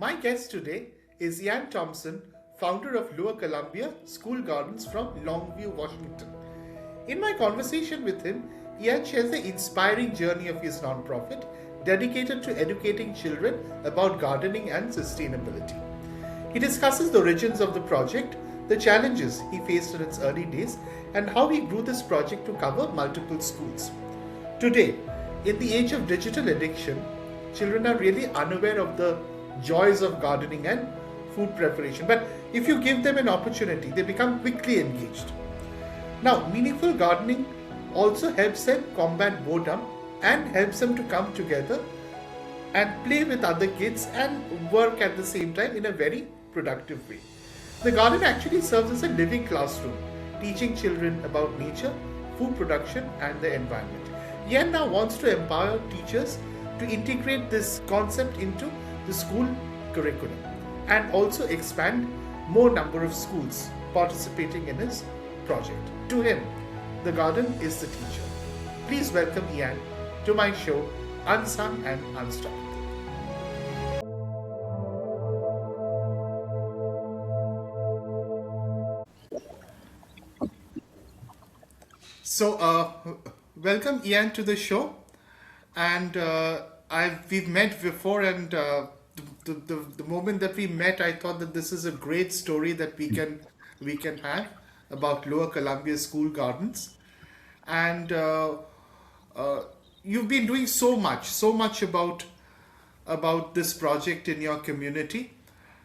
My guest today is Ian Thompson, founder of Lower Columbia School Gardens from Longview, Washington. In my conversation with him, Ian shares the inspiring journey of his nonprofit dedicated to educating children about gardening and sustainability. He discusses the origins of the project, the challenges he faced in its early days, and how he grew this project to cover multiple schools. Today, in the age of digital addiction, children are really unaware of the joys of gardening and food preparation. But if you give them an opportunity, they become quickly engaged. Now, meaningful gardening also helps them combat boredom and helps them to come together and play with other kids and work at the same time in a very productive way. The garden actually serves as a living classroom, teaching children about nature, food production, and the environment. Ian now wants to empower teachers to integrate this concept into the school curriculum and also expand more number of schools participating in his project. To him, the garden is the teacher. Please welcome Ian to my show, Unsung and Unstoppable. Welcome Ian to the show, and we've met before, and the moment that we met, I thought that this is a great story that we can have about Lower Columbia School Gardens, and you've been doing so much about this project in your community,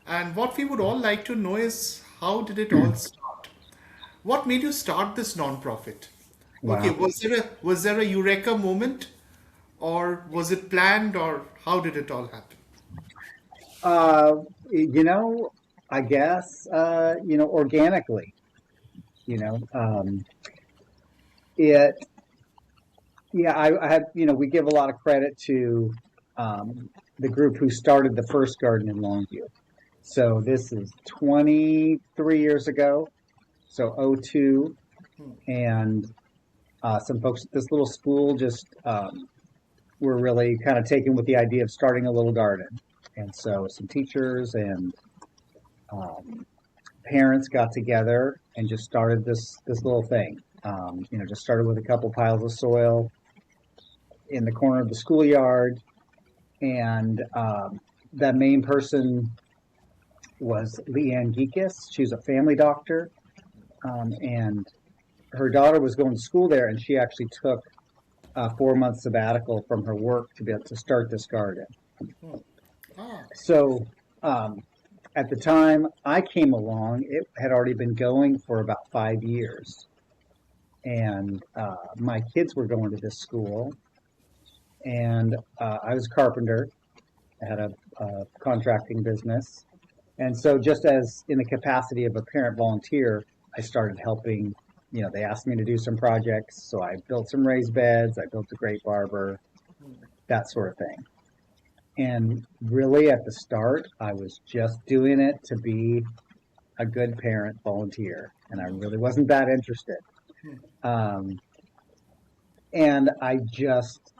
and what we would all like to know is how did it all start? What made you start this nonprofit? Okay, Wow. was there a eureka moment, or was it planned, or how did it all happen? Uh, you know, I guess, organically, you know, it, yeah, I had, we give a lot of credit to the group who started the first garden in Longview. So this is 23 years ago, so '02, and some folks at this little school just were really kind of taken with the idea of starting a little garden. And so some teachers and um, parents got together and just started this little thing. Just started with a couple piles of soil in the corner of the schoolyard, and the main person was Leanne Geekus. She was a family doctor, and her daughter was going to school there, and she actually took a 4 month sabbatical from her work to be able to start this garden. Hmm. Ah, So um, at the time I came along, it had already been going for about 5 years. And my kids were going to this school, and I was a carpenter. I had a contracting business. And so, just as in the capacity of a parent volunteer, I started helping. They asked me to do some projects. So I built some raised beds, I built a grape arbor, that sort of thing. And really, at the start, I was just doing it to be a good parent volunteer, and I really wasn't that interested. Um, and I just,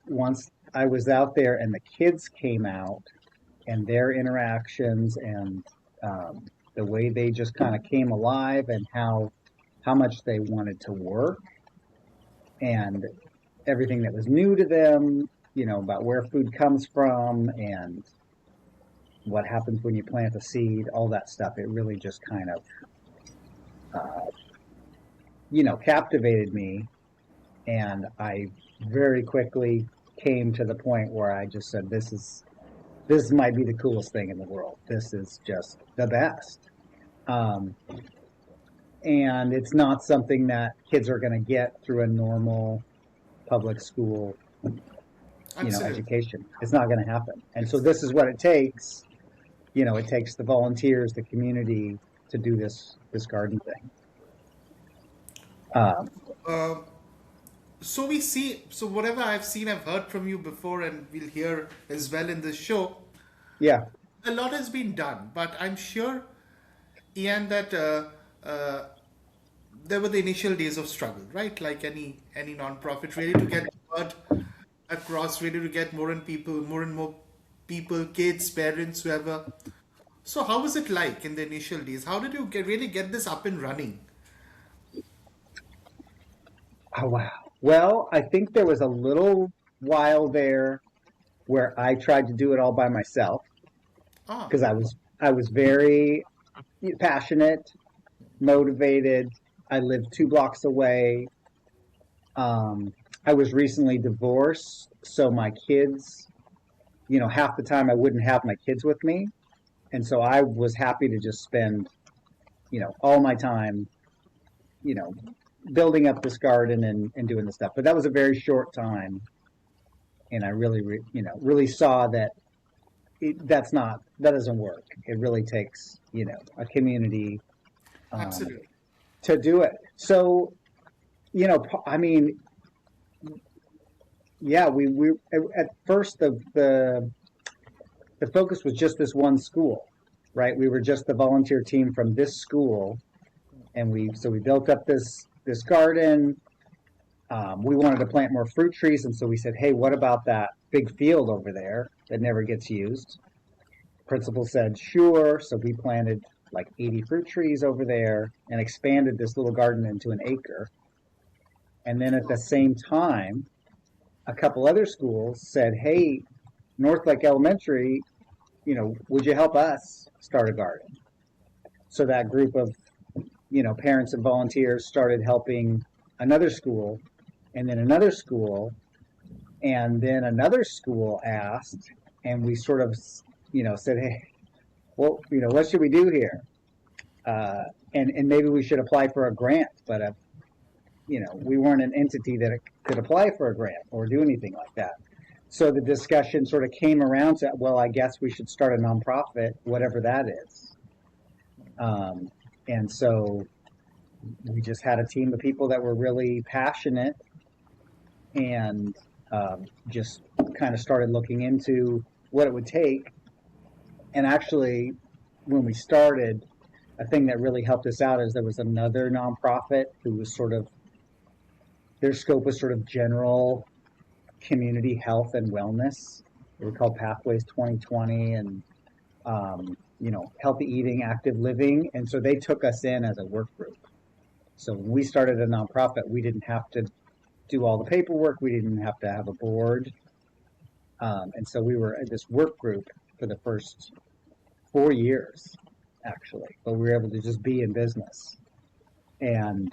once I was out there and the kids came out and their interactions and the way they just kind of came alive and how much they wanted to work and everything that was new to them, about where food comes from and what happens when you plant a seed, all that stuff. It really just kind of, uh, captivated me. And I very quickly came to the point where I just said, this might be the coolest thing in the world. This is just the best. Um, and it's not something that kids are going to get through a normal public school, absolutely. education. It's not going to happen. And so this is what it takes. It takes the volunteers, the community to do this garden thing. Um, Uh, so whatever I've seen, I've heard from you before, and we'll hear as well in this show. yeah, A lot has been done, but I'm sure, Ian, that uh, there were the initial days of struggle, right? Like any non-profit, really to get word across, really to get more and more people, kids, parents, whoever. So how was it like in the initial days? How did you really get this up and running? Oh, wow. Well, I think there was a little while there where I tried to do it all by myself Ah, because I was very passionate, motivated. I lived 2 blocks away. Um, I was recently divorced, so my kids, half the time I wouldn't have my kids with me, and so I was happy to just spend, all my time, you know, building up this garden and doing this stuff. But that was a very short time, and I really, really saw that that doesn't work. It really takes, a community um, absolutely. to do it. So, I mean, yeah, we at first the focus was just this one school, right? We were just the volunteer team from this school, and we built up this garden. We wanted to plant more fruit trees, and so we said, hey, what about that big field over there that never gets used? Principal said, sure. So we planted like 80 fruit trees over there and expanded this little garden into an acre. And then at the same time, a couple other schools said, hey, North Lake Elementary, would you help us start a garden? So that group of, parents and volunteers started helping another school, and then another school, and then another school asked, and we sort of, said, hey, well, what should we do here? And maybe we should apply for a grant, but we weren't an entity that could apply for a grant or do anything like that. So the discussion sort of came around to, well, I guess we should start a nonprofit, whatever that is. And so we just had a team of people that were really passionate and just kind of started looking into what it would take. And actually, when we started, a thing that really helped us out is there was another nonprofit who was their scope was sort of general community health and wellness. They were called Pathways 2020 and, healthy eating, active living. And so they took us in as a work group. So when we started a nonprofit, we didn't have to do all the paperwork. We didn't have to have a board. And so we were this work group for the first 4 years, actually. But we were able to just be in business. And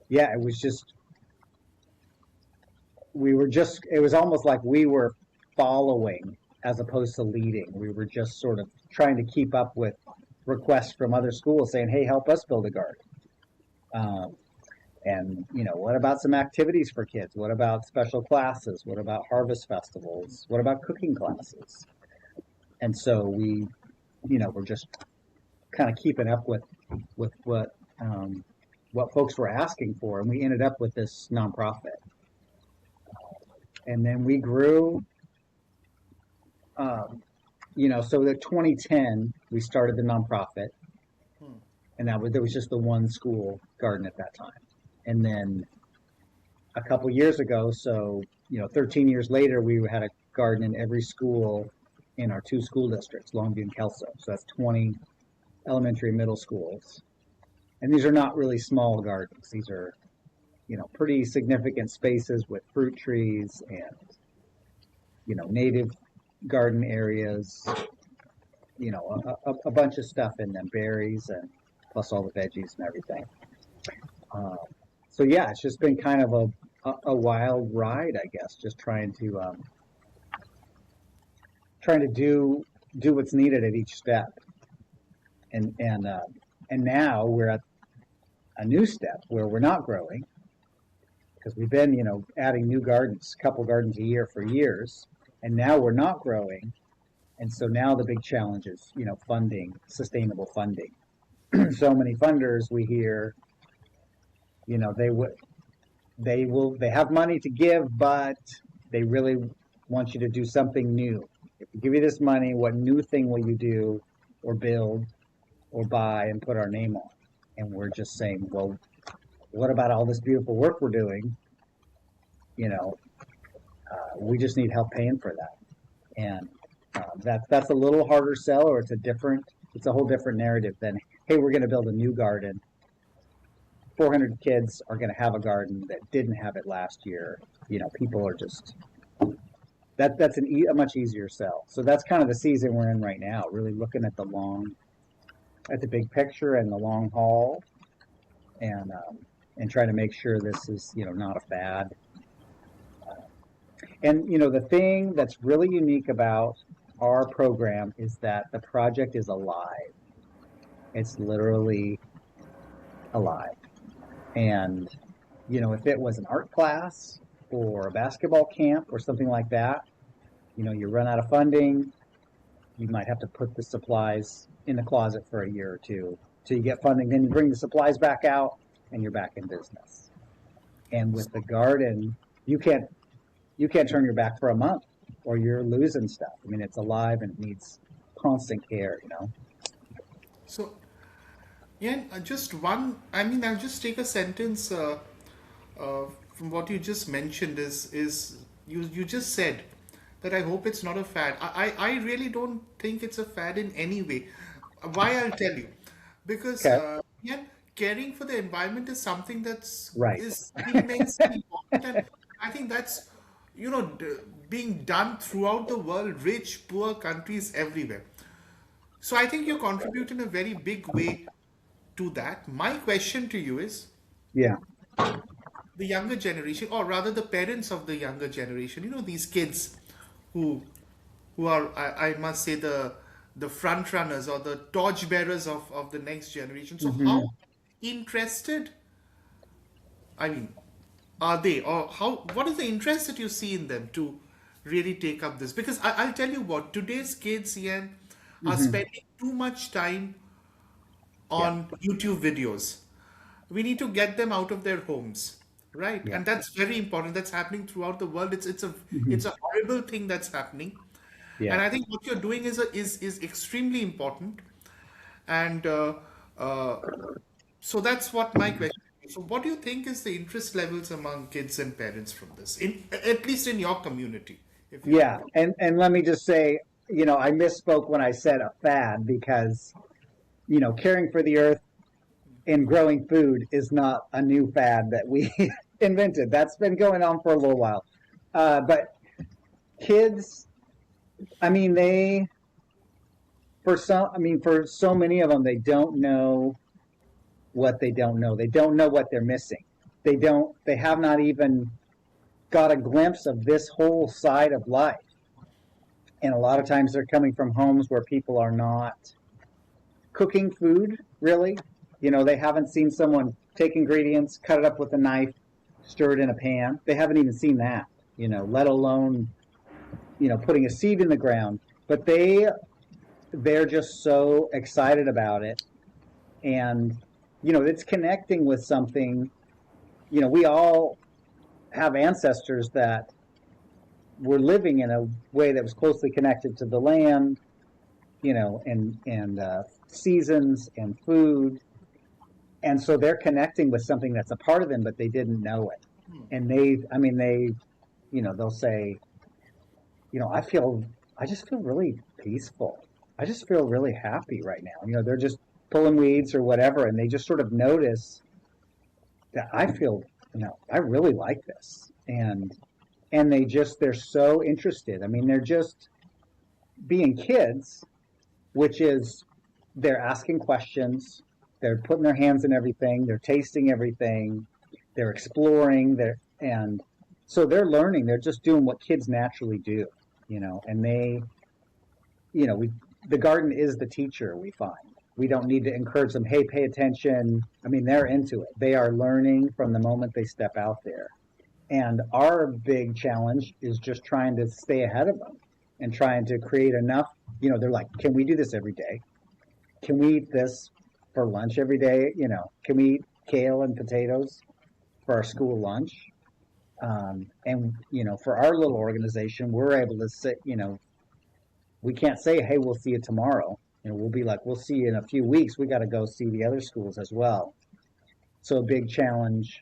yeah, it was almost like we were following as opposed to leading. We were just sort of trying to keep up with requests from other schools saying, hey, help us build a garden. And, what about some activities for kids? What about special classes? What about harvest festivals? What about cooking classes? And so we're just kind of keeping up with what folks were asking for. And we ended up with this nonprofit. And then we grew, so the 2010, we started the nonprofit. And there was just the one school garden at that time. And then a couple years ago, 13 years later, we had a garden in every school in our 2 school districts, Longview and Kelso. So that's 20 elementary and middle schools. And these are not really small gardens. These are, pretty significant spaces with fruit trees and, native garden areas, a bunch of stuff in them, berries and plus all the veggies and everything. So yeah, it's just been kind of a wild ride, I guess, just trying to do what's needed at each step. And now we're at a new step where we're not growing because we've been, adding new gardens, a couple gardens a year for years, and now we're not growing. And so now the big challenge is, funding, sustainable funding. So many funders we hear, they have money to give, but they really want you to do something new. If we give you this money, what new thing will you do or build or buy and put our name on? And we're just saying, well, what about all this beautiful work we're doing? We just need help paying for that. And That's a little harder sell, or it's a whole different narrative than, hey, we're going to build a new garden. 400 kids are going to have a garden that didn't have it last year. People are just that's a much easier sell. So that's kind of the season we're in right now, really looking at the big picture and the long haul, and trying to make sure this is not a fad. And the thing that's really unique about our program is that the project is alive. It's literally alive. And if it was an art class or a basketball camp or something like that, you run out of funding, you might have to put the supplies in the closet for a year or two till you get funding. Then you bring the supplies back out and you're back in business. And with the garden, you can't turn your back for a month or you're losing stuff. I mean, it's alive and it needs constant care. So, yeah, I'll just take a sentence from what you just mentioned is you just said that I hope it's not a fad. I really don't think it's a fad in any way. Why, I'll tell you. Because, Okay. yeah, caring for the environment is something Right. is immensely important. And I think that's, being done throughout the world, rich, poor countries everywhere. So I think you contribute in a very big way to that. My question to you is Yeah. the younger generation, or rather the parents of the younger generation, these kids who who are, I must say, the front runners or the torch bearers of the next generation. So Hmm. how interested, I mean, are they, or what is the interest that you see in them to really take up this? Because I'll tell you what, today's kids, Ian, are Hmm. spending too much time Yeah. on YouTube videos. We need to get them out of their homes, right? Yeah. And that's very important. That's happening throughout the world. Hmm. It's a horrible thing that's happening, and Yeah. I think what you're doing is extremely important. And uh, so that's what my question is. So, what do you think is the interest levels among kids and parents from this, at least in your community, if you don't Yeah. mind? And let me just say, I misspoke when I said a fad because, caring for the earth and growing food is not a new fad that we invented. That's been going on for a little while. But kids, I mean, for so many of them, they don't know what they don't know. They don't know what they're missing. They have not even got a glimpse of this whole side of life. And a lot of times they're coming from homes where people are not cooking food, really. They haven't seen someone take ingredients, cut it up with a knife, stir it in a pan. They haven't even seen that, let alone, putting a seed in the ground. But they're just so excited about it. And, it's connecting with something. We all have ancestors that were living in a way that was closely connected to the land, and seasons and food. And so they're connecting with something that's a part of them, but they didn't know it. And they'll say, I feel, I just feel really peaceful. I just feel really happy right now. They're just pulling weeds or whatever, and they just sort of notice that I feel, I really like this. And they're so interested. I mean, they're just being kids, which is they're asking questions, they're putting their hands in everything, they're tasting everything, they're exploring, and so they're learning. They're just doing what kids naturally do, and we the garden is the teacher. We find we don't need to encourage them. Hey, pay attention. I mean, they're into it. They are learning from the moment they step out there. And our big challenge is just trying to stay ahead of them and trying to create enough. They're like, can we do this every day? Can we eat this for lunch every day? Can we eat kale and potatoes for our school lunch? And for our little organization, we're able to sit. We can't say, hey, we'll see you tomorrow. We'll be like, we'll see you in a few weeks. We got to go see the other schools as well. So a big challenge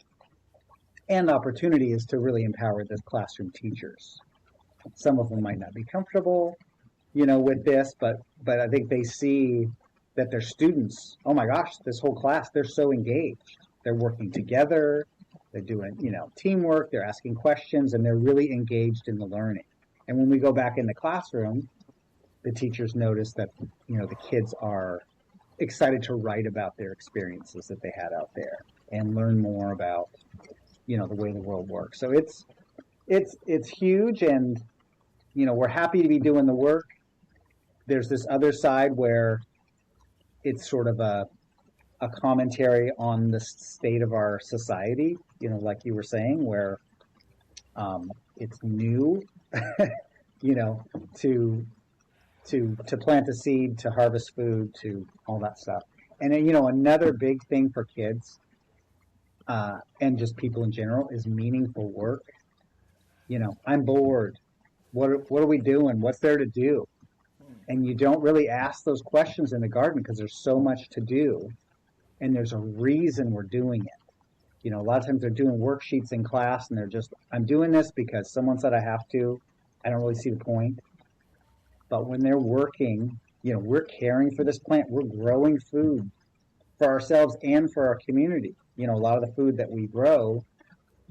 and opportunity is to really empower the classroom teachers. Some of them might not be comfortable, with this, but I think they see that their students, oh my gosh, this whole class, they're so engaged. They're working together, they're doing, teamwork, they're asking questions, and they're really engaged in the learning. And when we go back in the classroom, the teachers notice that, the kids are excited to write about their experiences that they had out there and learn more about, the way the world works. So it's huge, and we're happy to be doing the work. There's this other side where it's sort of a commentary on the state of our society, like you were saying, where it's new, to plant a seed, to harvest food, to all that stuff. And then, another big thing for kids and just people in general is meaningful work. I'm bored. What are we doing? What's there to do? And you don't really ask those questions in the garden because there's so much to do, and there's a reason we're doing it. A lot of times they're doing worksheets in class, and they're just, I'm doing this because someone said I have to. I don't really see the point. But when they're working, we're caring for this plant. We're growing food for ourselves and for our community. A lot of the food that we grow,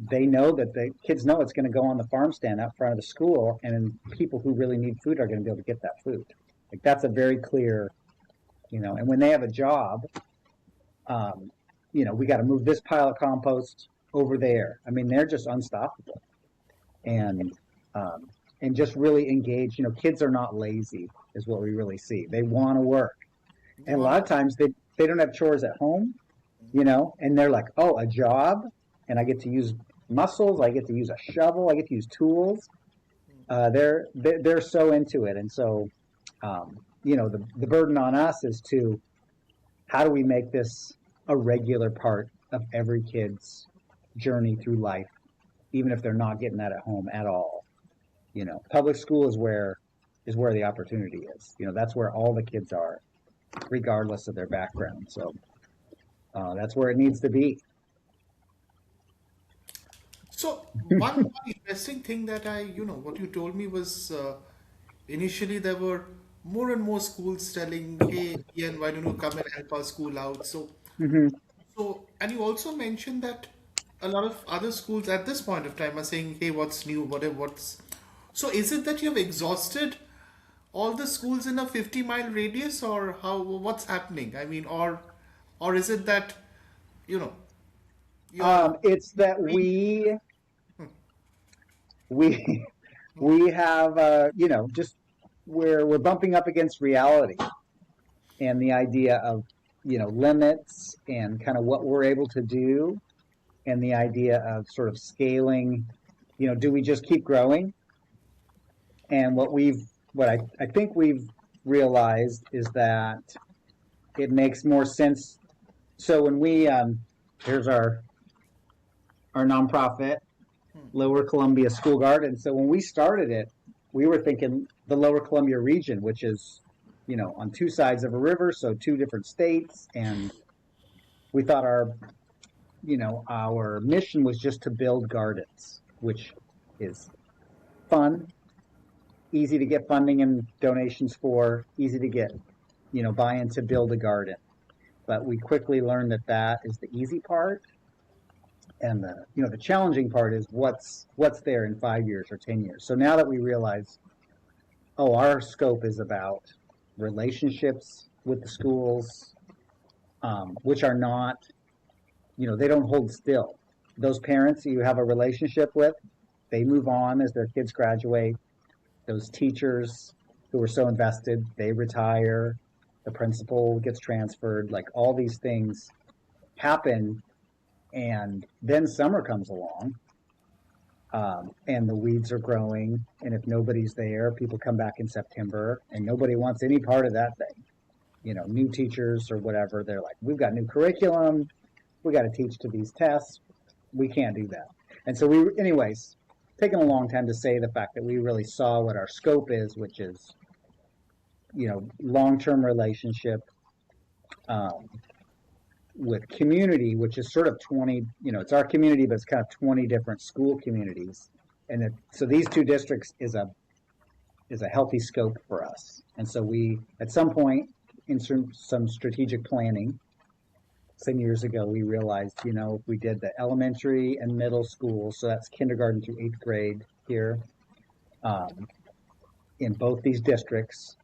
they know that the kids know it's going to go on the farm stand out front of the school, and people who really need food are going to be able to get that food. Like, that's a very clear, and when they have a job, we got to move this pile of compost over there. I mean, they're just unstoppable, and just really engaged. Kids are not lazy, is what we really see. They want to work, and a lot of times they don't have chores at home, and they're like, oh, a job, and I get to use muscles, I get to use a shovel, I get to use tools. They're so into it, and so the burden on us is to, how do we make this a regular part of every kid's journey through life, even if they're not getting that at home at all. Public school is where the opportunity is. That's where all the kids are, regardless of their background. So that's where it needs to be. So one interesting thing that what you told me was initially there were more and more schools telling, "Hey, Ian, why don't you come and help our school out?" Mm-hmm. And you also mentioned that a lot of other schools at this point of time are saying, "Hey, what's new? What's?" So is it that you have exhausted all the schools in a 50-mile radius, or how? What's happening? I mean, or is it that you know you're It's that we we have just we're bumping up against reality, and the idea of limits and kind of what we're able to do, and the idea of sort of scaling. Do we just keep growing? And what I think we've realized is that it makes more sense. So when we here's our nonprofit, Lower Columbia School Garden. So when we started it, we were thinking the Lower Columbia region, which is on two sides of a river, so two different states, and we thought our mission was just to build gardens, which is fun, easy to get funding and donations for, easy to get buy-in to build a garden. But we quickly learned that is the easy part, and the challenging part is what's there in 5 years or 10 years. So now that we realize, our scope is about relationships with the schools, which are not, they don't hold still. Those parents you have a relationship with, they move on as their kids graduate. Those teachers who were so invested, they retire. The principal gets transferred. Like, all these things happen, and then summer comes along, and the weeds are growing, and if nobody's there, people come back in September, and nobody wants any part of that thing. New teachers or whatever, they're like, we've got new curriculum, we got to teach to these tests, we can't do that. And so anyways, taken a long time to say the fact that we really saw what our scope is, which is long-term relationship with community, which is sort of 20, it's our community, but it's kind of 20 different school communities. And so these two districts is a is a healthy scope for us. And so we, at some point, in some strategic planning, some years ago, we realized, if we did the elementary and middle school, so that's kindergarten through 8th grade here, um, in both these districts,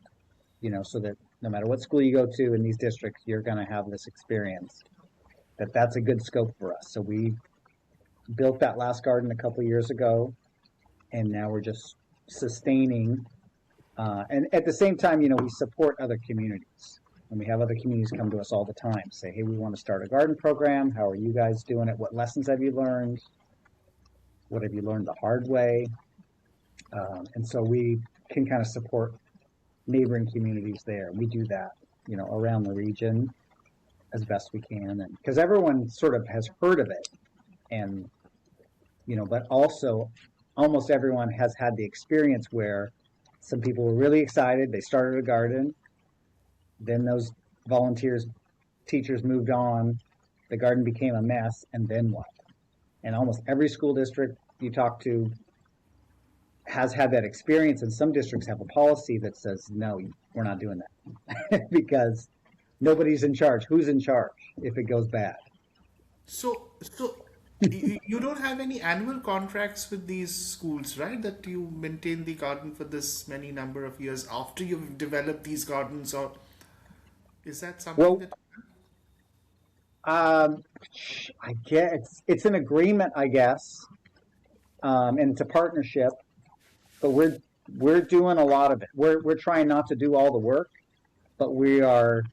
so that no matter what school you go to in these districts, you're going to have this experience. That's a good scope for us. So we built that last garden a couple years ago, and now we're just sustaining. And at the same time, we support other communities. And we have other communities come to us all the time, say, hey, we want to start a garden program. How are you guys doing it? What lessons have you learned? What have you learned the hard way? And so we can kind of support neighboring communities there. We do that, around the region as best we can. And because everyone sort of has heard of it, and, but also almost everyone has had the experience where some people were really excited. They started a garden. Then those volunteers, teachers moved on. The garden became a mess. And then what? And almost every school district you talk to has had that experience. And some districts have a policy that says, no, we're not doing that because nobody's in charge. Who's in charge if it goes bad? So you don't have any annual contracts with these schools, right? That you maintain the garden for this many number of years after you've developed these gardens, or is that something Well, that? um, I guess it's an agreement, I guess, and it's a partnership. But we're doing a lot of it. We're trying not to do all the work, but we are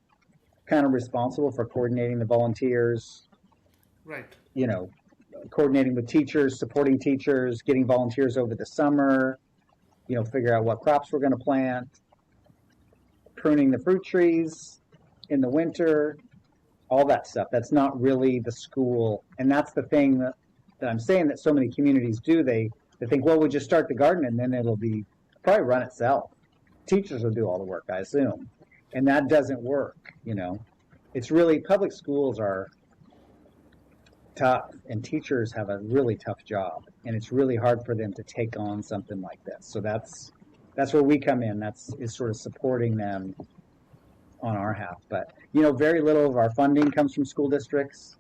kind of responsible for coordinating the volunteers, Right. you know, coordinating with teachers, supporting teachers, getting volunteers over the summer, figure out what crops we're going to plant, pruning the fruit trees in the winter, all that stuff. That's not really the school. And that's the thing that I'm saying that so many communities do. They think, well, we'll just start the garden and then it'll probably run itself. Teachers will do all the work, I assume. And that doesn't work. It's really, public schools are tough, and teachers have a really tough job, and it's really hard for them to take on something like this. So that's where we come in. Is sort of supporting them on our half. But very little of our funding comes from school districts.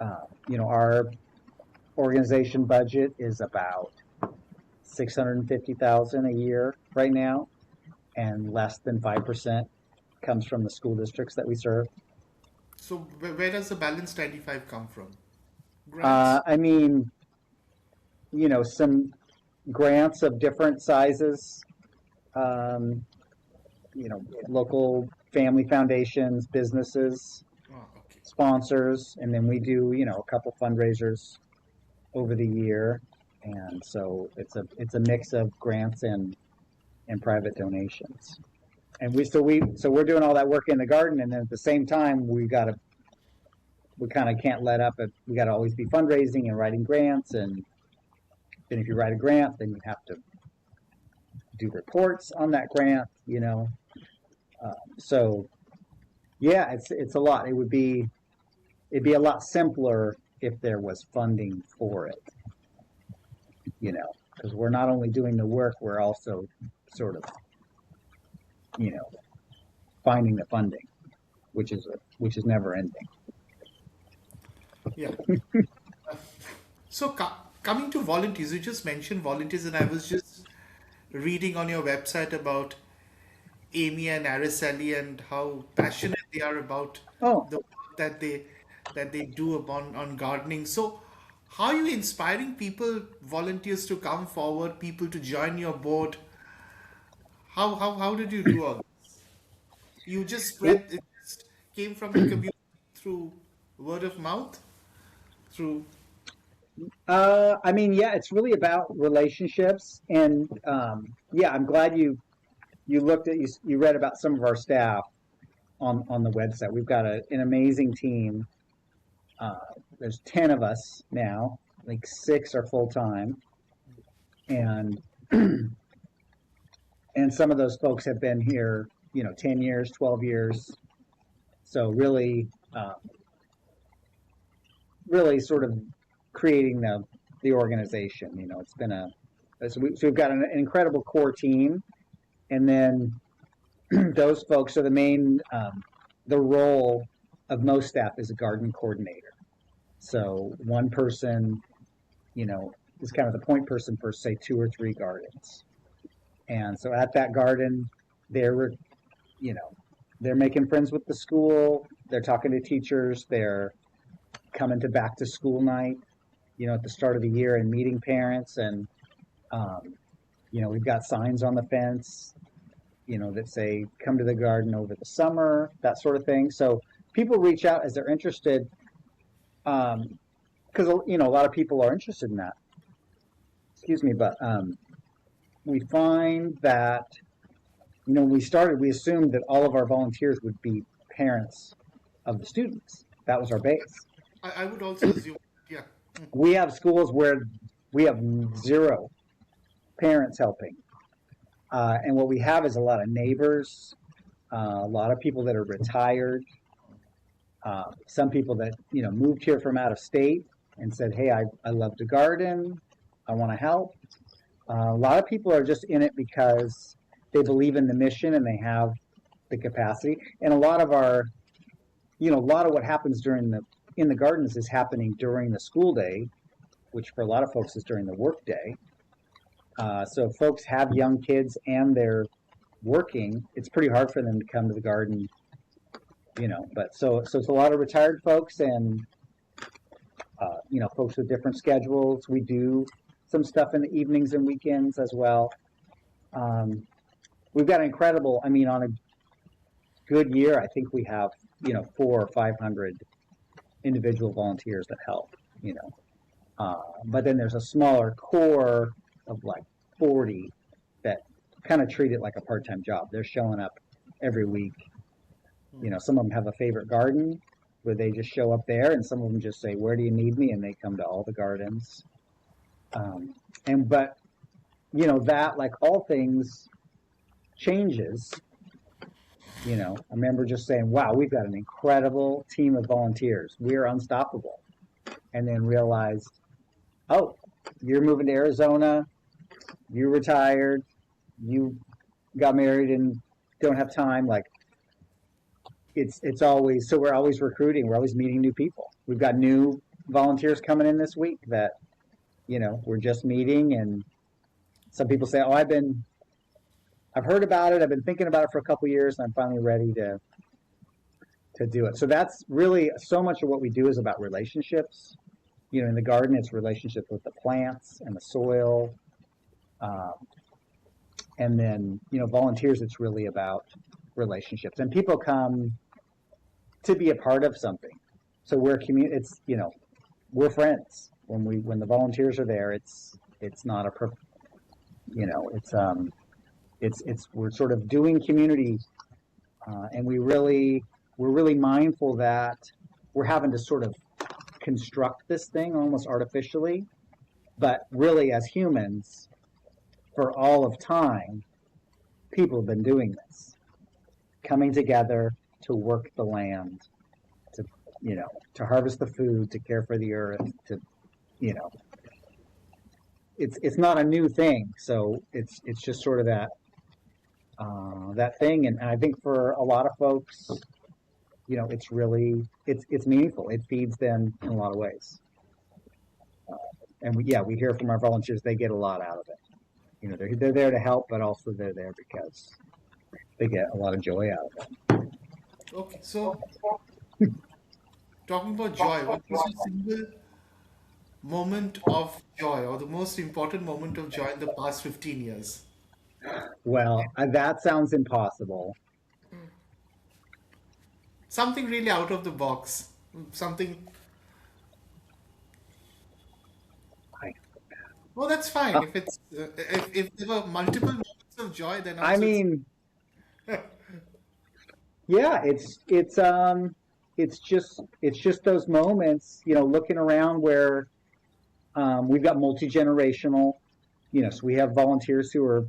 Our organization budget is about $650,000 a year right now, and less than 5% comes from the school districts that we serve. So where does the balance 95 come from? Grants? I mean, some grants of different sizes, um, local family foundations, businesses, Oh, okay. sponsors, and then we do, a couple fundraisers over the year. And so it's a mix of grants and private donations. And we're doing all that work in the garden, and then at the same time we kind of can't let up. We got to always be fundraising and writing grants, and then if you write a grant, then you have to do reports on that grant. So yeah, it's a lot. It'd be a lot simpler if there was funding for it, because we're not only doing the work, we're also sort of, you know, finding the funding, which is never ending. Yeah. So coming to volunteers, you just mentioned volunteers, and I was just reading on your website about Amy and Araceli and how passionate they are about Oh, the work that they do upon on gardening. So, how are you inspiring people, volunteers to come forward, people to join your board? How did you do all this? You just well, spread it, just came from the community through word of mouth, through I mean, yeah, it's really about relationships, and yeah, I'm glad you looked at you read about some of our staff on the website. We've got an amazing team. Uh, there's 10 of us now, like 6 are full time, and and some of those folks have been here, 10 years, 12 years. So uh, really sort of creating the organization. It's been So we've got an incredible core team, and then those folks are the role of most staff is a garden coordinator. So one person, is kind of the point person for, say, 2 or 3 gardens. And so at that garden, they're, they're making friends with the school. They're talking to teachers. They're coming to back to school night, at the start of the year and meeting parents. And, we've got signs on the fence, that say, come to the garden over the summer, that sort of thing. So people reach out as they're interested, because, a lot of people are interested in that. Excuse me, but we find that, when we started, we assumed that all of our volunteers would be parents of the students. That was our base. I would also assume, yeah. We have schools where we have 0 parents helping. And what we have is a lot of neighbors, a lot of people that are retired, some people that, moved here from out of state and said, hey, I love to garden. I want to help. A lot of people are just in it because they believe in the mission and they have the capacity. And a lot of what happens in the gardens is happening during the school day, which for a lot of folks is during the work day. So if folks have young kids and they're working, it's pretty hard for them to come to the garden, but so it's a lot of retired folks and, folks with different schedules. We do some stuff in the evenings and weekends as well. We've got incredible, on a good year, I think we have, 400 or 500 individual volunteers that help, but then there's a smaller core of like 40 that kind of treat it like a part-time job. They're showing up every week. Some of them have a favorite garden where they just show up there, and some of them just say, where do you need me? And they come to all the gardens. But that, like all things, changes. I remember just saying, wow, we've got an incredible team of volunteers. We're unstoppable. And then realized, oh, you're moving to Arizona, you retired, you got married and don't have time. Like it's always, so we're always recruiting. We're always meeting new people. We've got new volunteers coming in this week that, we're just meeting, and some people say, oh, I've heard about it. I've been thinking about it for a couple of years, and I'm finally ready to do it. So that's really so much of what we do is about relationships. In the garden, it's relationships with the plants and the soil. And then, volunteers, it's really about relationships. And people come to be a part of something. So we're we're friends. When the volunteers are there, it's not we're sort of doing community, and we're really mindful that we're having to sort of construct this thing almost artificially, but really as humans, for all of time, people have been doing this, coming together to work the land, to harvest the food, to care for the earth, it's not a new thing. So it's just sort of that thing. And I think for a lot of folks, it's really, it's meaningful. It feeds them in a lot of ways. And we hear from our volunteers, they get a lot out of it. They're there to help, but also they're there because they get a lot of joy out of it. Okay, so talking about joy, what was your single moment of joy or the most important moment of joy in the past 15 years? Well, that sounds impossible. Something really out of the box. Something. I, Oh, that's fine. uh, If there were multiple moments of joy, then I also it's mean, yeah, it's just those moments, looking around where we've got multi-generational, so we have volunteers who are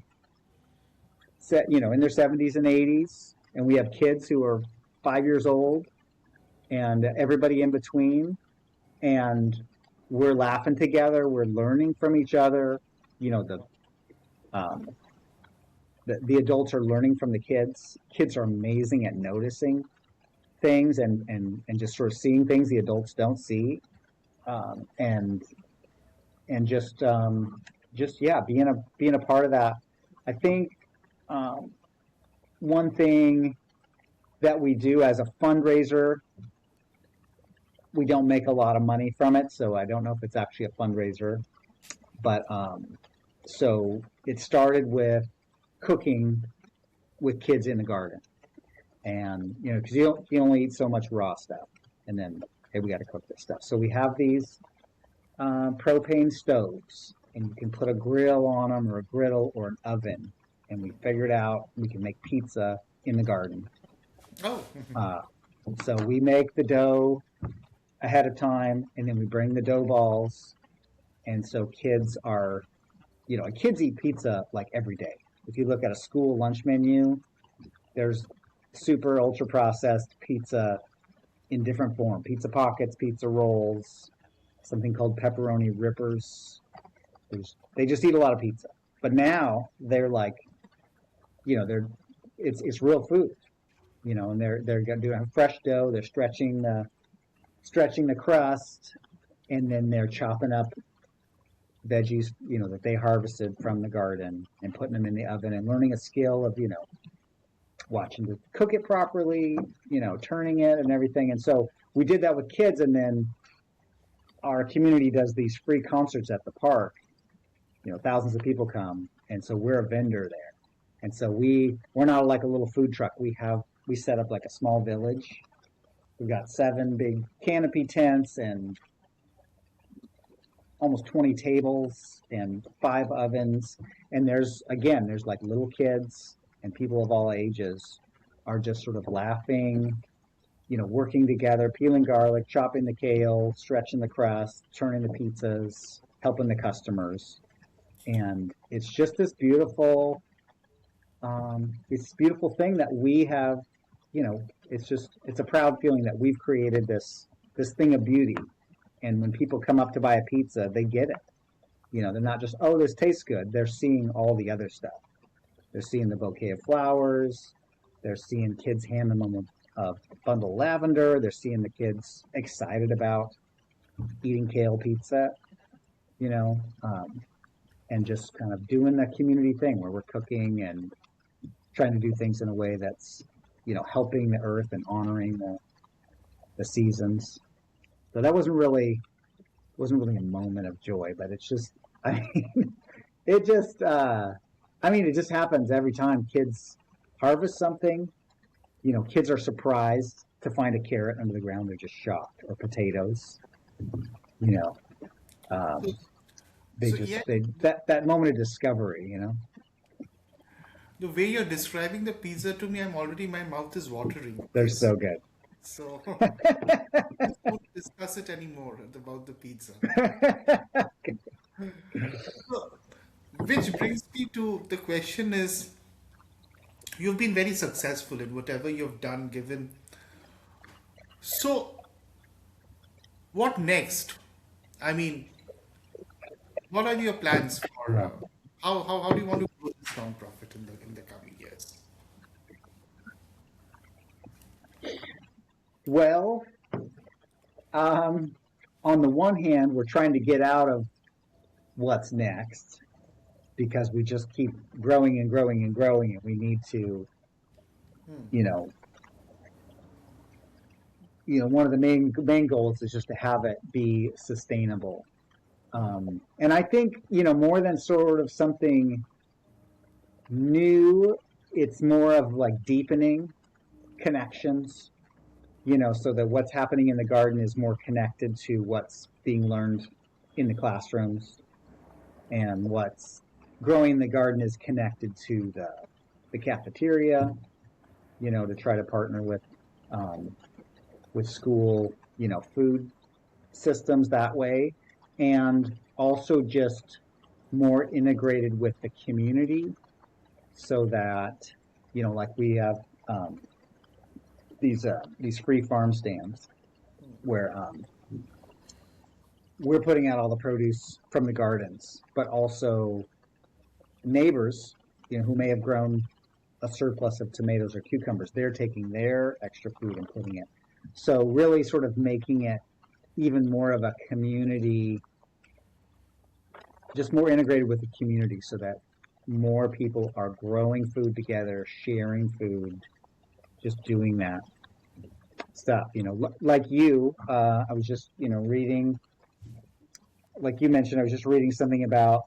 in their 70s and 80s, and we have kids who are 5 years old, and everybody in between, and we're laughing together, we're learning from each other. The Um, the adults are learning from the kids. Kids are amazing at noticing things and just sort of seeing things the adults don't see. Um, and and just yeah, being a part of that. I think um, one thing that we do as a fundraiser, we don't make a lot of money from it, so I don't know if it's actually a fundraiser. But so it started with cooking with kids in the garden, and because you only eat so much raw stuff, and then hey, we got to cook this stuff. So we have these propane stoves, and you can put a grill on them, or a griddle, or an oven. And we figured out we can make pizza in the garden. Oh, Uh, so we make the dough ahead of time, and then we bring the dough balls. And so kids eat pizza like every day. If you look at a school lunch menu, there's super ultra processed pizza in different form: pizza pockets, pizza rolls, something called pepperoni rippers. They just eat a lot of pizza. But now they're like, they're it's real food, and they're doing fresh dough. They're stretching the crust, and then they're chopping up veggies, that they harvested from the garden and putting them in the oven and learning a skill of, watching to cook it properly, turning it and everything. And so we did that with kids, and then our community does these free concerts at the park. Thousands of people come, and so we're a vendor there. And so we're not like a little food truck. We set up like a small village. We've got 7 big canopy tents and almost 20 tables and 5 ovens. And there's like little kids and people of all ages are just sort of laughing, working together, peeling garlic, chopping the kale, stretching the crust, turning the pizzas, helping the customers. And it's just this beautiful thing that we have. It's a proud feeling that we've created this thing of beauty. And when people come up to buy a pizza, they get it. They're not just, oh, this tastes good. They're seeing all the other stuff. They're seeing the bouquet of flowers. They're seeing kids handing them a bundle of lavender. They're seeing the kids excited about eating kale pizza, and just kind of doing the community thing where we're cooking and trying to do things in a way that's, helping the earth and honoring the seasons. So that wasn't really a moment of joy, but it's just, it just, it just happens every time kids harvest something. Kids are surprised to find a carrot under the ground; they're just shocked. Or potatoes. Um, so yeah, that moment of discovery. the way you're describing the pizza to me, my mouth is watering. They're Okay, so good. so let's not discuss it anymore about the pizza. So, which brings me to the question is, you've been very successful in whatever you've done, given. So, what next? I mean, what are your plans for Yeah. how do you want to grow this nonprofit in the coming years? Well, um, on the one hand, we're trying to get out of what's next because we just keep growing and growing and growing, and we need to, you know, one of the main goals is just to have it be sustainable. And I think, more than sort of something new, it's more of like deepening connections, so that what's happening in the garden is more connected to what's being learned in the classrooms, and what's growing in the garden is connected to the cafeteria, to try to partner um, with school, food systems that way, and also just more integrated with the community, so that like we have these free farm stands where we're putting out all the produce from the gardens, but also neighbors, who may have grown a surplus of tomatoes or cucumbers, they're taking their extra food and putting it. So really sort of making it even more of a community, just more integrated with the community so that more people are growing food together, sharing food, just doing that stuff. Like you, I was just, reading, like you mentioned, I was just reading something about,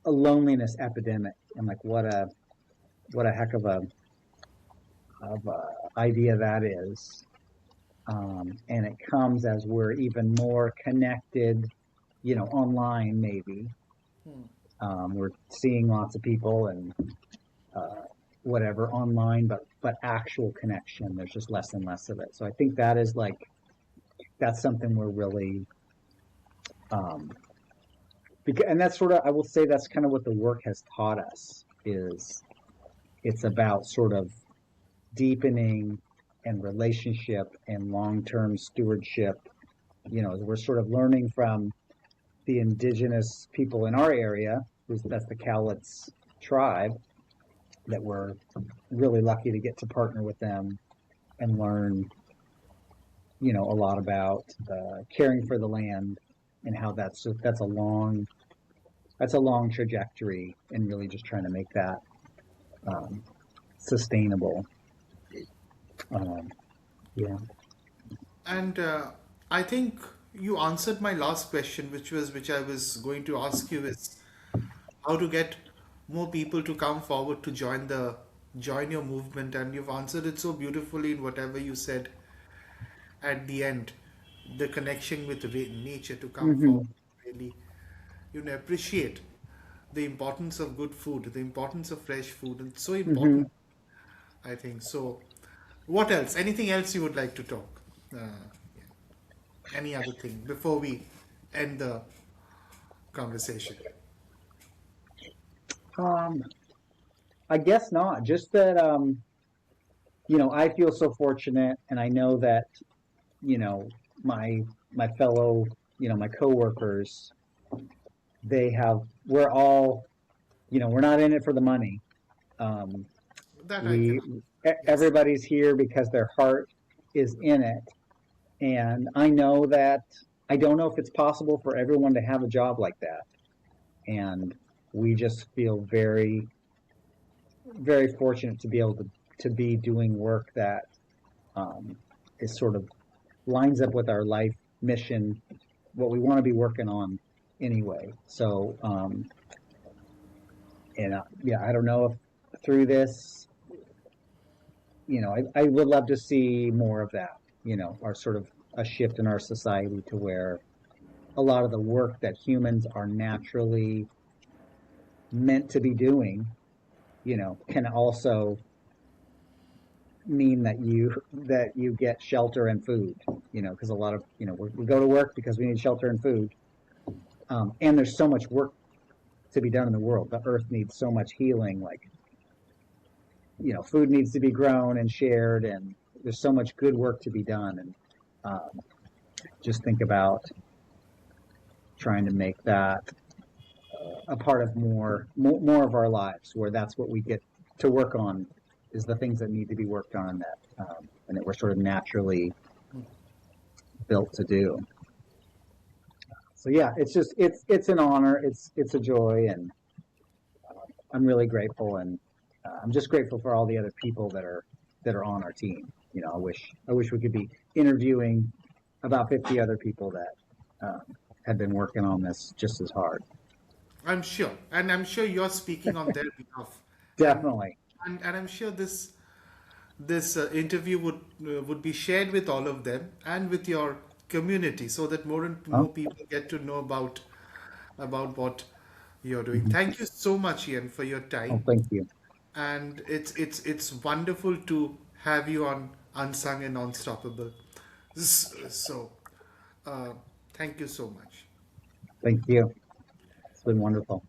a loneliness epidemic. And like, what a heck of a idea that is. And it comes as we're even more connected, online maybe. We're seeing lots of people and whatever online, but actual connection, there's just less and less of it. So I think that's something we're really, and that's sort of, I will say that's kind of what the work has taught us, is it's about sort of deepening and relationship and long-term stewardship. We're sort of learning from the indigenous people in our area, that's the Cowlitz tribe, that we're really lucky to get to partner with them and learn, a lot about caring for the land and how that's a long trajectory, and really just trying to make that sustainable. Yeah. And I think you answered my last question, which I was going to ask you, is how to get more people to come forward to join your movement, and you've answered it so beautifully in whatever you said at the end, the connection with nature to come Mm-hmm. forward, really, appreciate the importance of good food, the importance of fresh food, and so Mm-hmm. important, I think. So, what else? Anything else you would like to talk? Any other thing before we end the conversation? Um, I guess not. Just that, I feel so fortunate, and I know that, you know, my my fellow, my coworkers, we're all, we're not in it for the money. Um, That I can. we Yes. Everybody's here because their heart is in it, and I know that I don't know if it's possible for everyone to have a job like that, and we just feel very, very fortunate to be able to be doing work that um, is sort of lines up with our life mission, what we want to be working on anyway. So, and yeah, I don't know if through this, I would love to see more of that, our sort of a shift in our society to where a lot of the work that humans are naturally meant to be doing, can also mean that you get shelter and food, because a lot of, we go to work because we need shelter and food. And there's so much work to be done in the world. The earth needs so much healing. Like, food needs to be grown and shared, and there's so much good work to be done. And just think about trying to make that a part of more of our lives, where that's what we get to work on, is the things that need to be worked on, and that we're sort of naturally built to do. So yeah, it's an honor. It's a joy, and I'm really grateful, and I'm just grateful for all the other people that are on our team. I wish we could be interviewing about 50 other people that have been working on this just as hard. I'm sure, and I'm sure you're speaking on their behalf, and Definitely. and I'm sure this interview would be shared with all of them and with your community, so that more and Oh, more people get to know about what you're doing. mhm. Thank you so much, Ian, for your Oh, time, thank you. and it's wonderful to have you on Unsung and Unstoppable. So, uh, thank you so much. Thank you. It's been wonderful.